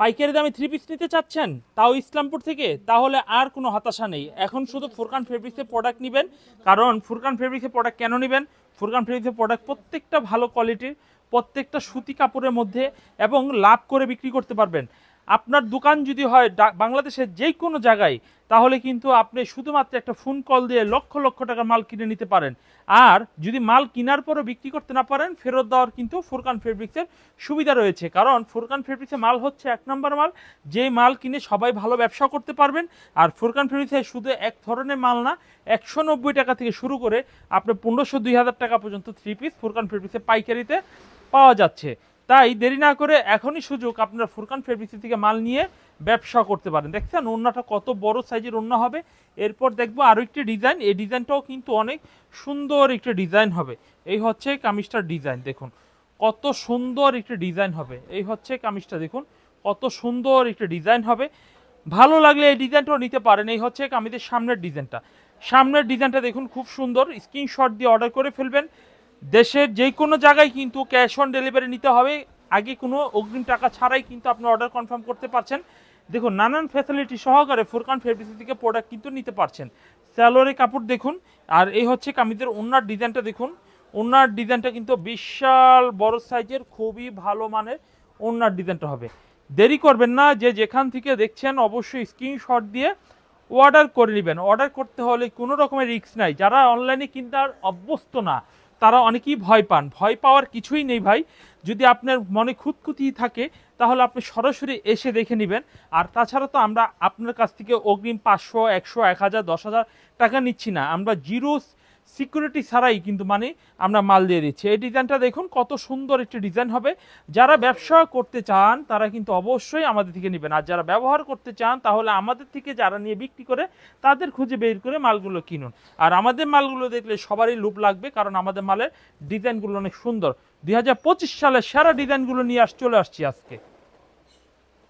পাইকারি দামে three piece নিতে চাচ্ছেন, তাও ইসলামপুর থেকে, তাহলে আর কোনো হতাশা নেই। এখন শুধু ফুরকান ফেব্রিক্সের প্রোডাক্ট নেবেন। কারণ ফুরকান ফেব্রিক্সের প্রোডাক্ট কেন নেবেন? ফুরকান ফেব্রিক্সের প্রোডাক্ট প্রত্যেকটা ভালো কোয়ালিটির, প্রত্যেকটা সুতি কাপড়ের মধ্যে, এবং লাভ করে বিক্রি করতে পারবেন। আপনার দোকান যদি হয় বাংলাদেশের যে কোনো জায়গায়, তাহলে কিন্তু আপনি শুধুমাত্র একটা ফোন কল দিয়ে লক্ষ লক্ষ টাকার মাল কিনে নিতে পারেন। আর যদি মাল কেনার পরও বিক্রি করতে না পারেন, ফেরত দেওয়ার কিন্তু ফুরকান ফেব্রিক্সের সুবিধা রয়েছে। কারণ ফুরকান ফেব্রিক্সের মাল হচ্ছে এক নম্বর মাল, যে মাল কিনে সবাই ভালো ব্যবসা করতে পারবেন। আর ফুরকান ফেব্রিক্সের শুধু এক ধরনের মাল না, 190 টাকা থেকে শুরু করে আপনার 1500-2000 টাকা পর্যন্ত থ্রি পিস ফুরকান ফেব্রিক্সের পাইকারিতে পাওয়া যাচ্ছে। তাই দেরি না করে এখনই সুযোগ, আপনারা ফুরকান ফেব্রিক্স থেকে মাল নিয়ে ব্যবসা করতে পারেন। দেখছেন ওড়নাটা কত বড় সাইজের ওড়না হবে। এরপর দেখবো আরো একটি ডিজাইন, এই ডিজাইনটাও কিন্তু অনেক সুন্দর একটি ডিজাইন হবে। এই হচ্ছে কামিজটার ডিজাইন, দেখুন কত সুন্দর একটি ডিজাইন হবে। এই হচ্ছে কামিজটা, দেখুন কত সুন্দর একটি ডিজাইন হবে। ভালো লাগলে এই ডিজাইনটাও নিতে পারেন। এই হচ্ছে কামিজের সামনের ডিজাইনটা, সামনের ডিজাইনটা দেখুন খুব সুন্দর। স্ক্রিনশট দিয়ে অর্ডার করে ফেলবেন। দেশের যে কোনো জায়গায় কিন্তু ক্যাশ অন ডেলিভারি নিতে হবে, আগে কোনো অগ্রিম টাকা ছাড়াই কিন্তু আপনি অর্ডার কনফার্ম করতে পারছেন। দেখুন নানান ফ্যাসিলিটি সহকারে ফুরকান ফেব্রিক্স থেকে প্রোডাক্ট কিন্তু নিতে পারছেন। স্যালোয়ারের কাপড় দেখুন, আর এই হচ্ছে কামিজের ওড়নার ডিজাইনটা দেখুন। ওড়নার ডিজাইনটা কিন্তু বিশাল বড় সাইজের, খুবই ভালো মানের ওড়নার ডিজাইনটা হবে। দেরি করবেন না, যে যেখান থেকে দেখছেন অবশ্যই স্ক্রিনশট দিয়ে অর্ডার করে নেবেন। অর্ডার করতে হলে কোনো রকমের রিস্ক নাই। যারা অনলাইনে কিনতে অভ্যস্ত না, তারা অনেকেই ভয় পান। ভয় পাওয়ার কিছুই নেই ভাই। যদি আপনার মনে খুঁতখুঁতি থাকে, তাহলে আপনি সরাসরি এসে দেখে নেবেন। আর তাছাড়া তো আমরা আপনার কাছ থেকে অগ্রিম 500, 100, 1000, 10,000 টাকা নিচ্ছি না। আমরা জিরো সিকিউরিটি ছাড়াই কিন্তু মানে আমরা মাল দিয়ে দিচ্ছি। এই ডিজাইনটা দেখুন কত সুন্দর একটি ডিজাইন হবে। যারা ব্যবসা করতে চান তারা কিন্তু অবশ্যই আমাদের থেকে নেবেন। আর যারা ব্যবহার করতে চান, তাহলে আমাদের থেকে যারা নিয়ে বিক্রি করে তাদের খুঁজে বের করে মালগুলো কিনুন। আর আমাদের মালগুলো দেখলে সবারই লোভ লাগবে, কারণ আমাদের মালের ডিজাইনগুলো অনেক সুন্দর। 2025 সালে সেরা ডিজাইনগুলো নিয়ে চলে আসছি আজকে।